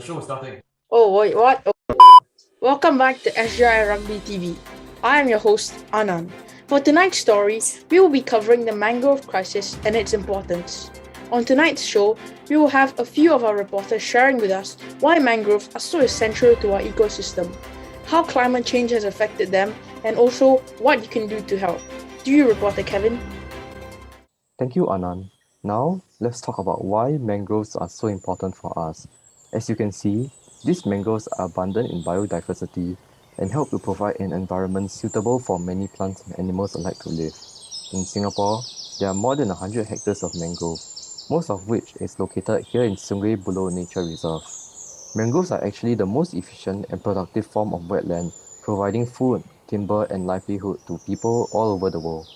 show is starting. Oh, wait, what? Welcome back to SJI Rugby TV. I am your host, Anand. For tonight's story, we will be covering the mangrove crisis and its importance. On tonight's show, we will have a few of our reporters sharing with us why mangroves are so essential to our ecosystem, how climate change has affected them, and also what you can do to help. Do you, Reporter Kevin? Thank you, Anand. Now, let's talk about why mangroves are so important for us. As you can see, these mangroves are abundant in biodiversity and help to provide an environment suitable for many plants and animals alike to live. In Singapore, there are more than 100 hectares of mangrove, most of which is located here in Sungai Buloh Nature Reserve. Mangroves are actually the most efficient and productive form of wetland, providing food, timber, and livelihood to people all over the world.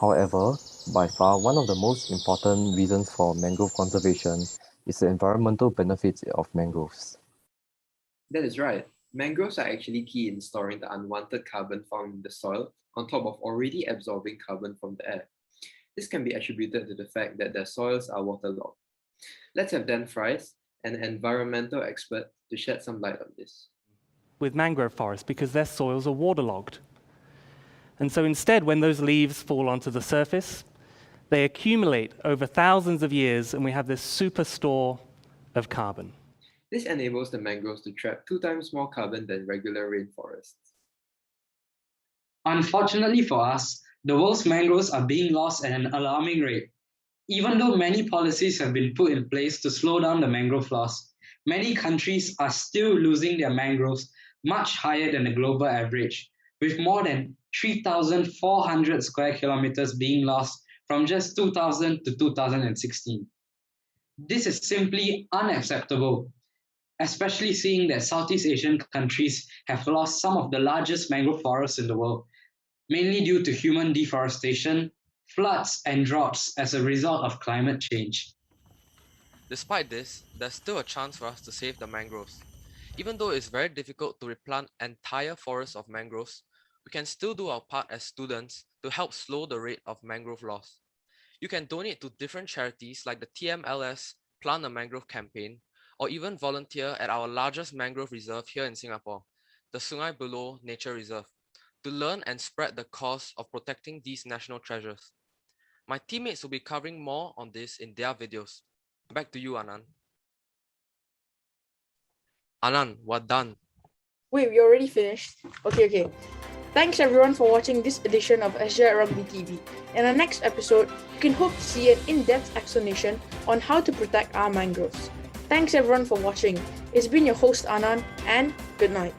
However, by far one of the most important reasons for mangrove conservation is the environmental benefits of mangroves. That is right. Mangroves are actually key in storing the unwanted carbon found in the soil on top of already absorbing carbon from the air. This can be attributed to the fact that their soils are waterlogged. Let's have Dan Fries, an environmental expert, to shed some light on this. With mangrove forests because their soils are waterlogged. And so instead, when those leaves fall onto the surface, they accumulate over thousands of years and we have this super store of carbon. This enables the mangroves to trap 2 times more carbon than regular rainforests. Unfortunately for us, the world's mangroves are being lost at an alarming rate. Even though many policies have been put in place to slow down the mangrove loss, many countries are still losing their mangroves much higher than the global average, with more than 3,400 square kilometers being lost from just 2000 to 2016. This is simply unacceptable, especially seeing that Southeast Asian countries have lost some of the largest mangrove forests in the world, mainly due to human deforestation, floods, and droughts as a result of climate change. Despite this, there's still a chance for us to save the mangroves. Even though it's very difficult to replant entire forests of mangroves, we can still do our part as students to help slow the rate of mangrove loss. You can donate to different charities like the TMLS Plant a Mangrove campaign, or even volunteer at our largest mangrove reserve here in Singapore, the Sungai Buloh Nature Reserve, to learn and spread the cause of protecting these national treasures. My teammates will be covering more on this in their videos. Back to you, Anand. Anand, we're done. Wait, we already finished? Okay. Thanks everyone for watching this edition of SJI Rugby TV. In our next episode, you can hope to see an in-depth explanation on how to protect our mangroves. Thanks everyone for watching. It's been your host Anand, and good night.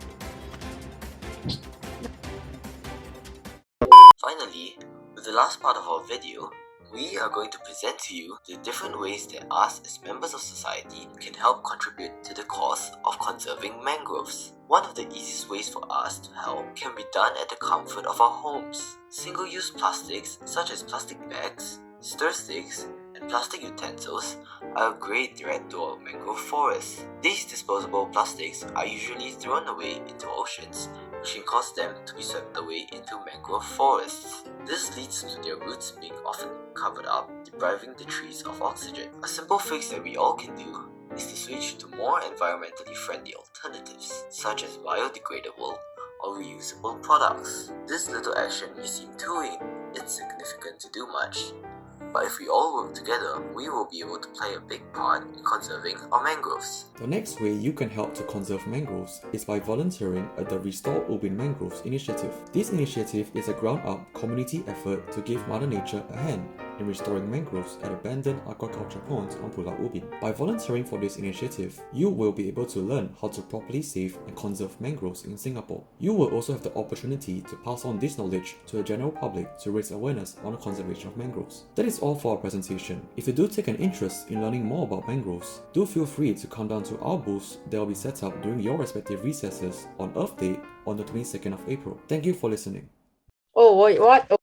Finally, with the last part of our video, we are going to present to you the different ways that us as members of society can help contribute to the cause of conserving mangroves. One of the easiest ways for us to help can be done at the comfort of our homes. Single-use plastics such as plastic bags, stir sticks, and plastic utensils are a great threat to our mangrove forests. These disposable plastics are usually thrown away into oceans, which can cause them to be swept away into mangrove forests. This leads to their roots being often covered up, depriving the trees of oxygen. A simple fix that we all can do is to switch to more environmentally friendly alternatives, such as biodegradable or reusable products. This little action may seem too insignificant to do much, but if we all work together, we will be able to play a big part in conserving our mangroves. The next way you can help to conserve mangroves is by volunteering at the Restore Ubin Mangroves initiative. This initiative is a ground-up community effort to give Mother Nature a hand in restoring mangroves at abandoned aquaculture ponds on Pulau Ubin. By volunteering for this initiative, you will be able to learn how to properly save and conserve mangroves in Singapore. You will also have the opportunity to pass on this knowledge to the general public to raise awareness on the conservation of mangroves. That is all for our presentation. If you do take an interest in learning more about mangroves, do feel free to come down to our booths that will be set up during your respective recesses on Earth Day on the 22nd of April. Thank you for listening. Oh, wait, what?